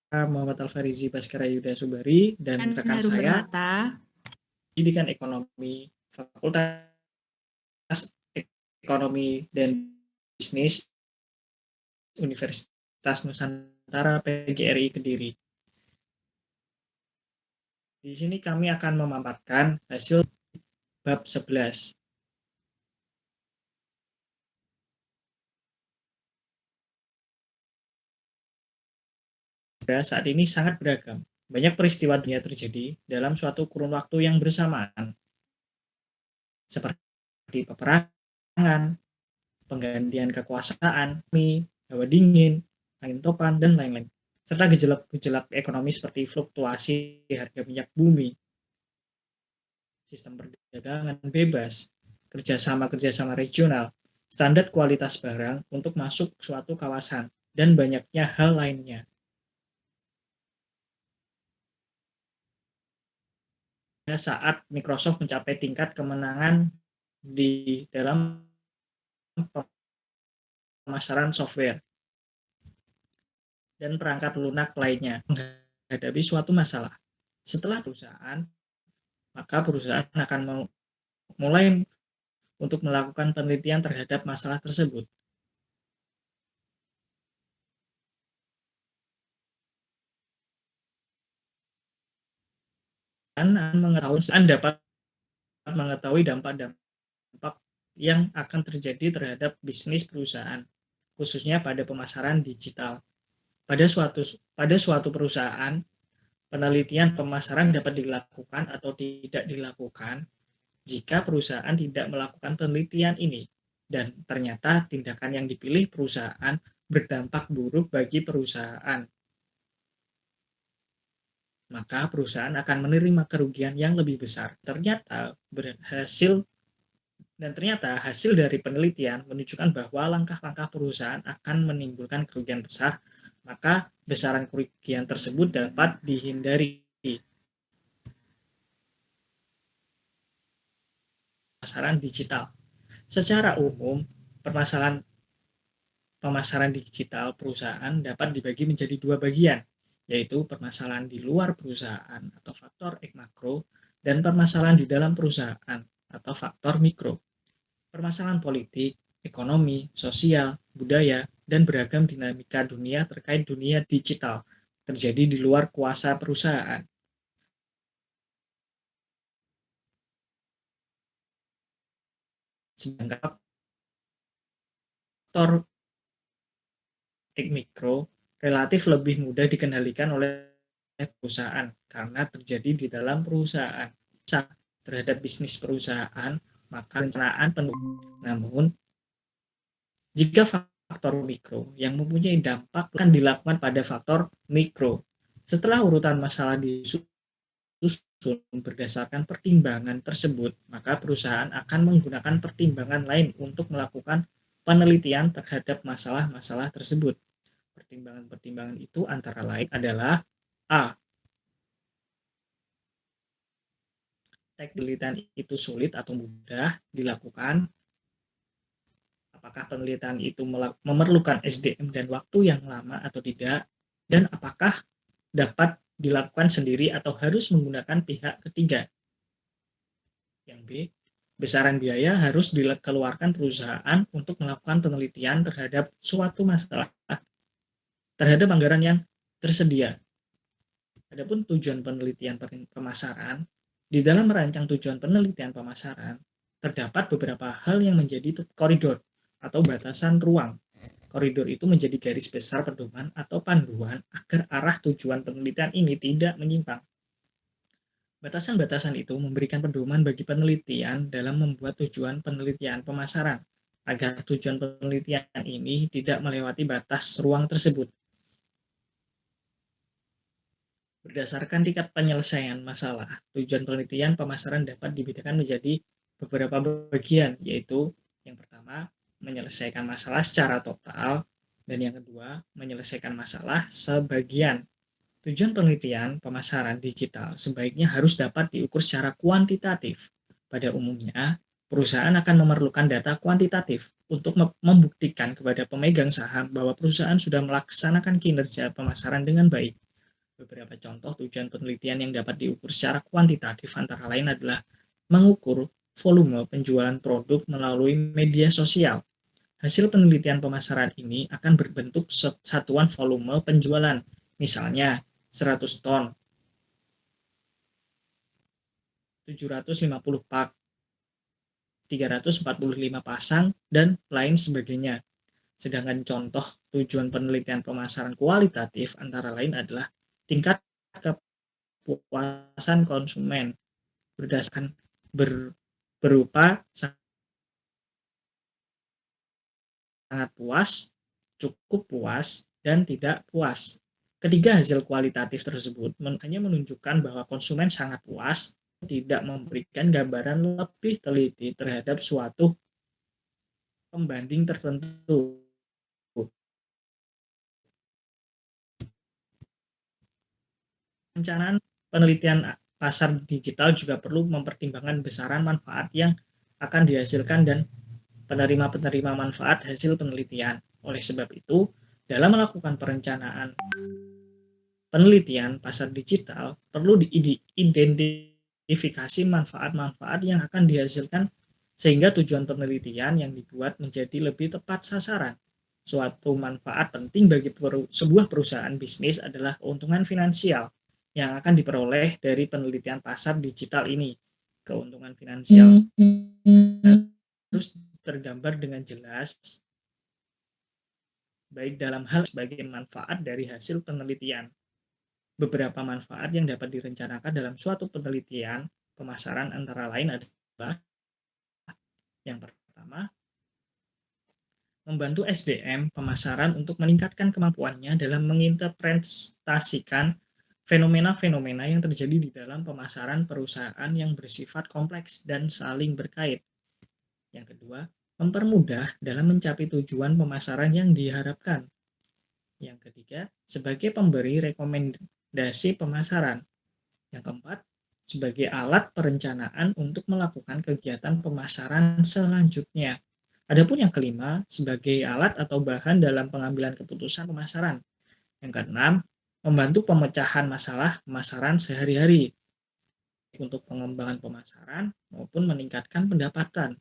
Muhammad Al-Farizi Baskara Yuda Subari dan rekan Heru saya Permata, Pendidikan Ekonomi Fakultas Ekonomi dan Bisnis Universitas Nusantara PGRI Kediri. Di sini kami akan memaparkan hasil bab 11. Saat ini sangat beragam. Banyak peristiwa dunia terjadi dalam suatu kurun waktu yang bersamaan, seperti peperangan, penggantian kekuasaan, hawa dingin, angin topan, dan lain-lain. Serta gejolak ekonomi seperti fluktuasi harga minyak bumi, sistem perdagangan bebas, kerjasama regional, standar kualitas barang untuk masuk suatu kawasan, dan banyaknya hal lainnya. Saat Microsoft mencapai tingkat kemenangan di dalam pemasaran software dan perangkat lunak lainnya menghadapi suatu masalah. Setelah perusahaan, maka perusahaan akan mulai untuk melakukan penelitian terhadap masalah tersebut. Perusahaan dapat mengetahui dampak-dampak yang akan terjadi terhadap bisnis perusahaan, khususnya pada pemasaran digital. Pada suatu perusahaan, penelitian pemasaran dapat dilakukan atau tidak dilakukan jika perusahaan tidak melakukan penelitian ini, dan ternyata tindakan yang dipilih perusahaan berdampak buruk bagi perusahaan, maka perusahaan akan menerima kerugian yang lebih besar. Ternyata hasil dari penelitian menunjukkan bahwa langkah-langkah perusahaan akan menimbulkan kerugian besar, maka besaran kerugian tersebut dapat dihindari. Pemasaran digital. Secara umum, pemasaran digital perusahaan dapat dibagi menjadi dua bagian, yaitu permasalahan di luar perusahaan atau faktor makro, dan permasalahan di dalam perusahaan atau faktor mikro. Permasalahan politik, ekonomi, sosial, budaya, dan beragam dinamika dunia terkait dunia digital terjadi di luar kuasa perusahaan. Sedangkan faktor mikro relatif lebih mudah dikendalikan oleh perusahaan karena terjadi di dalam perusahaan. Terhadap bisnis perusahaan, maka perencanaan penuh. Namun, jika faktor mikro yang mempunyai dampak akan dilakukan pada faktor mikro. Setelah urutan masalah disusun berdasarkan pertimbangan tersebut, maka perusahaan akan menggunakan pertimbangan lain untuk melakukan penelitian terhadap masalah-masalah tersebut. Pertimbangan-pertimbangan itu antara lain adalah A. Penelitian itu sulit atau mudah dilakukan. Apakah penelitian itu memerlukan SDM dan waktu yang lama atau tidak, dan apakah dapat dilakukan sendiri atau harus menggunakan pihak ketiga. Yang B, besaran biaya harus dikeluarkan perusahaan untuk melakukan penelitian terhadap suatu masalah terhadap anggaran yang tersedia. Adapun tujuan penelitian pemasaran, di dalam merancang tujuan penelitian pemasaran, terdapat beberapa hal yang menjadi koridor atau batasan ruang. Koridor itu menjadi garis besar pedoman atau panduan agar arah tujuan penelitian ini tidak menyimpang. Batasan-batasan itu memberikan pedoman bagi penelitian dalam membuat tujuan penelitian pemasaran, agar tujuan penelitian ini tidak melewati batas ruang tersebut. Berdasarkan tingkat penyelesaian masalah, tujuan penelitian pemasaran dapat dibedakan menjadi beberapa bagian, yaitu yang pertama, menyelesaikan masalah secara total, dan yang kedua, menyelesaikan masalah sebagian. Tujuan penelitian pemasaran digital sebaiknya harus dapat diukur secara kuantitatif. Pada umumnya, Perusahaan akan memerlukan data kuantitatif untuk membuktikan kepada pemegang saham bahwa perusahaan sudah melaksanakan kinerja pemasaran dengan baik. Beberapa contoh tujuan penelitian yang dapat diukur secara kuantitatif antara lain adalah mengukur volume penjualan produk melalui media sosial. Hasil penelitian pemasaran ini akan berbentuk satuan volume penjualan, misalnya 100 ton, 750 pak, 345 pasang, dan lain sebagainya. Sedangkan contoh tujuan penelitian pemasaran kualitatif antara lain adalah tingkat kepuasan konsumen berdasarkan berupa sangat puas, cukup puas, dan tidak puas. Ketiga hasil kualitatif tersebut hanya menunjukkan bahwa konsumen sangat puas, tidak memberikan gambaran lebih teliti terhadap suatu pembanding tertentu. Perencanaan penelitian pasar digital juga perlu mempertimbangkan besaran manfaat yang akan dihasilkan dan penerima-penerima manfaat hasil penelitian. Oleh sebab itu, dalam melakukan perencanaan penelitian pasar digital, perlu diidentifikasi manfaat-manfaat yang akan dihasilkan sehingga tujuan penelitian yang dibuat menjadi lebih tepat sasaran. Suatu manfaat penting bagi sebuah perusahaan bisnis adalah keuntungan finansial yang akan diperoleh dari penelitian pasar digital ini. Keuntungan finansial harus tergambar dengan jelas, baik dalam hal sebagai manfaat dari hasil penelitian. Beberapa manfaat yang dapat direncanakan dalam suatu penelitian pemasaran antara lain adalah yang pertama, membantu SDM pemasaran untuk meningkatkan kemampuannya dalam menginterpretasikan fenomena-fenomena yang terjadi di dalam pemasaran perusahaan yang bersifat kompleks dan saling berkait. Yang kedua, mempermudah dalam mencapai tujuan pemasaran yang diharapkan. Yang ketiga, sebagai pemberi rekomendasi pemasaran. Yang keempat, sebagai alat perencanaan untuk melakukan kegiatan pemasaran selanjutnya. Adapun yang kelima, sebagai alat atau bahan dalam pengambilan keputusan pemasaran. Yang keenam, membantu pemecahan masalah pemasaran sehari-hari untuk pengembangan pemasaran maupun meningkatkan pendapatan.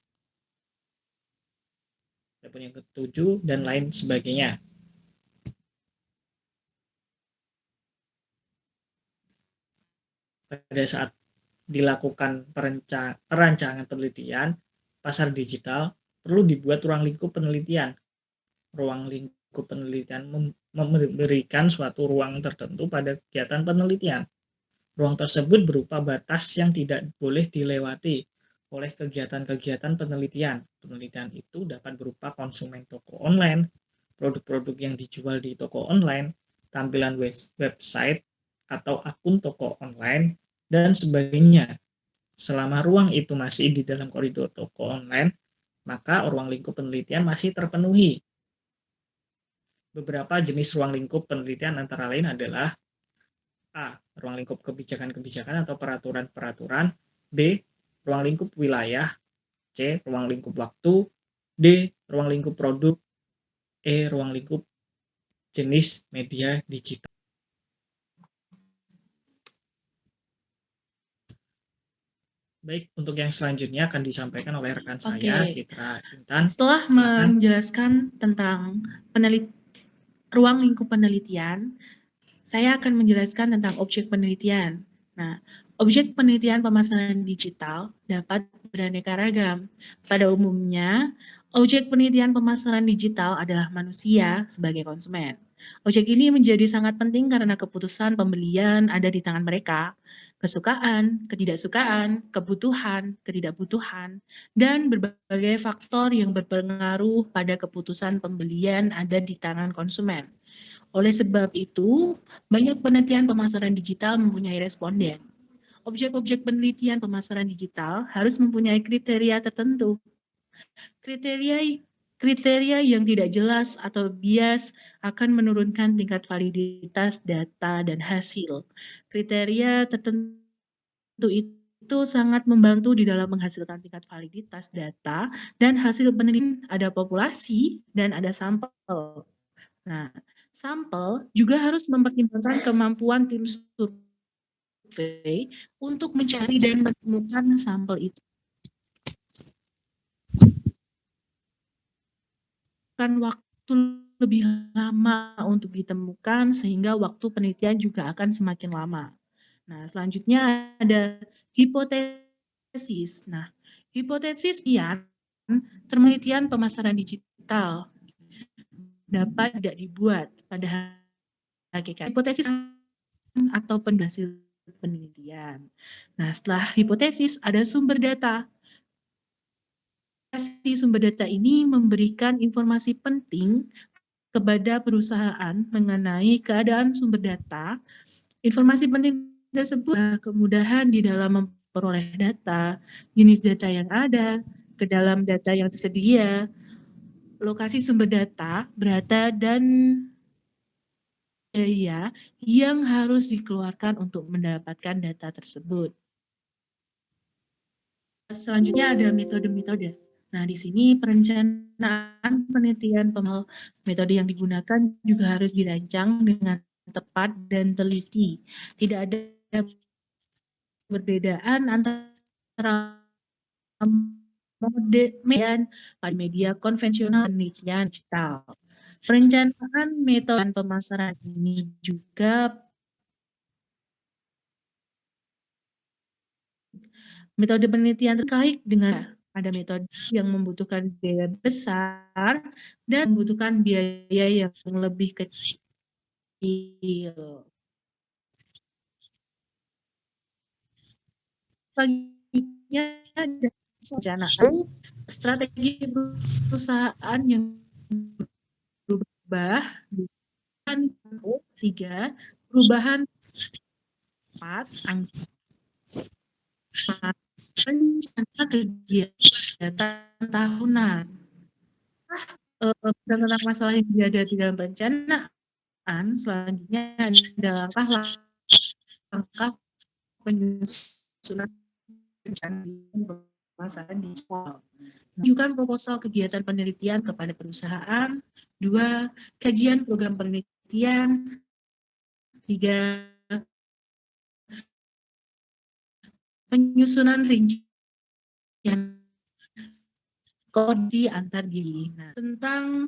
Adapun yang ketujuh dan lain sebagainya. Pada saat dilakukan perancangan penelitian pasar digital, perlu dibuat ruang lingkup penelitian. Ruang lingkup penelitian memberikan suatu ruang tertentu pada kegiatan penelitian. Ruang tersebut berupa batas yang tidak boleh dilewati oleh kegiatan-kegiatan penelitian. Penelitian itu dapat berupa konsumen toko online, produk-produk yang dijual di toko online, tampilan website atau akun toko online, dan sebagainya. Selama ruang itu masih di dalam koridor toko online, maka ruang lingkup penelitian masih terpenuhi. Beberapa jenis ruang lingkup penelitian antara lain adalah A. Ruang lingkup kebijakan-kebijakan atau peraturan-peraturan. B. Ruang lingkup wilayah. C. Ruang lingkup waktu. D. Ruang lingkup produk. E. Ruang lingkup jenis media digital. Baik, untuk yang selanjutnya akan disampaikan oleh rekan saya, Citra Intan. Setelah menjelaskan tentang ruang lingkup penelitian, saya akan menjelaskan tentang objek penelitian. Nah, objek penelitian pemasaran digital dapat beraneka ragam. Pada umumnya, objek penelitian pemasaran digital adalah manusia sebagai konsumen. Objek ini menjadi sangat penting karena keputusan pembelian ada di tangan mereka. Kesukaan, ketidaksukaan, kebutuhan, ketidakbutuhan, dan berbagai faktor yang berpengaruh pada keputusan pembelian ada di tangan konsumen. Oleh sebab itu, banyak penelitian pemasaran digital mempunyai responden. Objek-objek penelitian pemasaran digital harus mempunyai kriteria tertentu. Kriteria yang tidak jelas atau bias akan menurunkan tingkat validitas data dan hasil. Kriteria tertentu itu itu sangat membantu di dalam menghasilkan tingkat validitas data dan hasil penelitian. Ada populasi dan ada sampel. Nah, sampel juga harus mempertimbangkan kemampuan tim survei untuk mencari dan menemukan sampel itu. Kan waktu lebih lama untuk ditemukan sehingga waktu penelitian juga akan semakin lama. Nah, selanjutnya ada hipotesis. Nah, hipotesis penelitian pemasaran digital dapat tidak dibuat pada hakikat. Hipotesis atau hasil penelitian. Nah, setelah hipotesis ada sumber data. Sumber data ini memberikan informasi penting kepada perusahaan mengenai keadaan sumber data. Informasi penting tersebut kemudahan di dalam memperoleh data, jenis data yang ada, ke dalam data yang tersedia, lokasi sumber data, berada, dan biaya yang harus dikeluarkan untuk mendapatkan data tersebut. Selanjutnya ada metode-metode. Nah, di sini perencanaan penelitian metode yang digunakan juga harus dirancang dengan tepat dan teliti. Tidak ada perbedaan antara media konvensional dan penelitian digital. Perencanaan metode pemasaran ini juga metode penelitian terkait dengan ada metode yang membutuhkan biaya besar dan membutuhkan biaya yang lebih kecil. Selanjutnya ada perencanaan strategi perusahaan yang berubah. Tiga, perubahan 4, rencana kegiatan tahunan. Tentang masalah yang dihadapi dalam perencanaan, selanjutnya ada langkah penyusunan rencana pemasaran digital. Ajukan proposal kegiatan penelitian kepada perusahaan. 2, kajian program penelitian. 3, penyusunan rincian koordinasi antar diri. Nah, tentang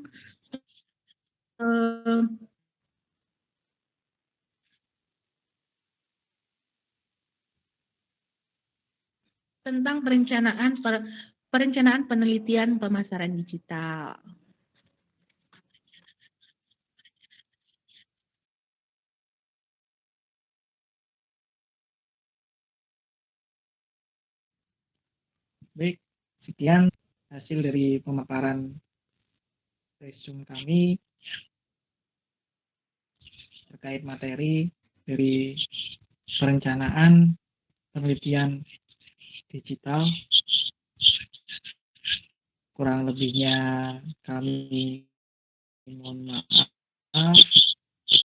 perencanaan penelitian pemasaran digital. Baik, sekian hasil dari pemaparan resume kami terkait materi dari perencanaan penelitian digital. Kurang lebihnya kami mohon maaf.